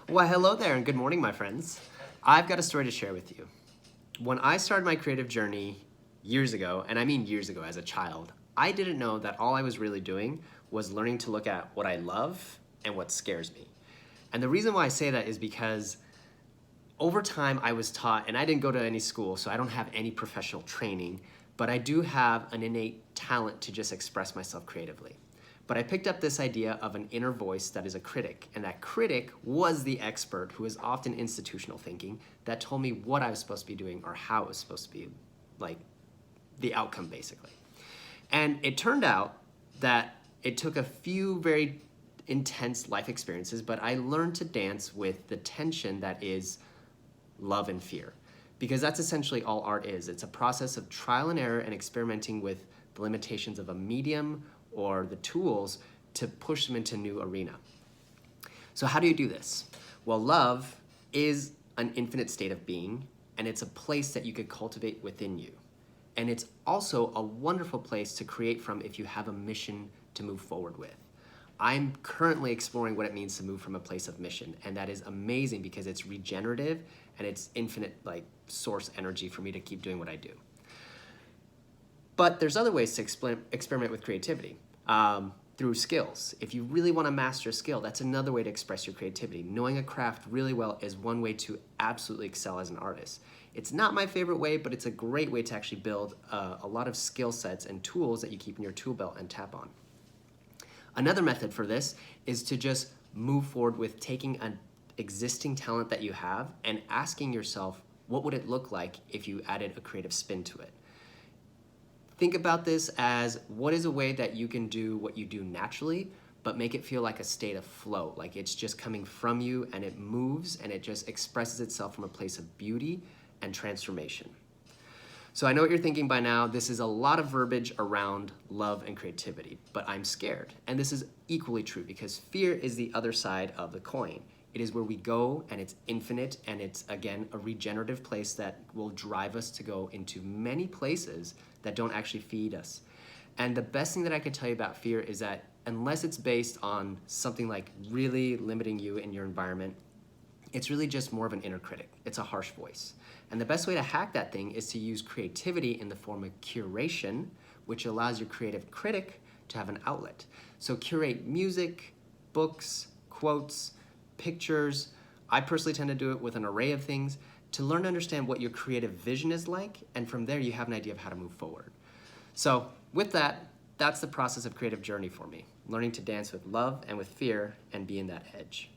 Well, hello there and good morning, my friends. I've got a story to share with you. When I started my creative journey years ago, and I mean years ago as a child, I didn't know that all I was really doing was learning to look at what I love and what scares me. And the reason why I say that is because over time I was taught, and I didn't go to any school, so I don't have any professional training, but I do have an innate talent to just express myself creatively. But I picked up this idea of an inner voice that is a critic, and that critic was the expert who is often institutional thinking that told me what I was supposed to be doing or how it was supposed to be, like the outcome basically. And it turned out that it took a few very intense life experiences, but I learned to dance with the tension that is love and fear. Because that's essentially all art is. It's a process of trial and error and experimenting with the limitations of a medium or the tools to push them into a new arena. So how do you do this? Well, love is an infinite state of being, and it's a place that you could cultivate within you. And it's also a wonderful place to create from if you have a mission to move forward with. I'm currently exploring what it means to move from a place of mission, and that is amazing because it's regenerative and it's infinite source energy for me to keep doing what I do. But there's other ways to experiment with creativity through skills. If you really want to master a skill, that's another way to express your creativity. Knowing a craft really well is one way to absolutely excel as an artist. It's not my favorite way, but it's a great way to actually build a lot of skill sets and tools that you keep in your tool belt and tap on. Another method for this is to just move forward with taking an existing talent that you have and asking yourself, what would it look like if you added a creative spin to it? Think about this as what is a way that you can do what you do naturally, but make it feel like a state of flow, like it's just coming from you and it moves and it just expresses itself from a place of beauty and transformation. So I know what you're thinking by now. This is a lot of verbiage around love and creativity, but I'm scared. And this is equally true because fear is the other side of the coin. It is where we go and it's infinite and it's, again, a regenerative place that will drive us to go into many places that don't actually feed us. And the best thing that I can tell you about fear is that unless it's based on something like really limiting you in your environment, it's really just more of an inner critic. It's a harsh voice. And the best way to hack that thing is to use creativity in the form of curation, which allows your creative critic to have an outlet. So curate music, books, quotes, pictures. I personally tend to do it with an array of things to learn to understand what your creative vision is like, and from there you have an idea of how to move forward. So with that, that's the process of creative journey for me, learning to dance with love and with fear and be in that edge.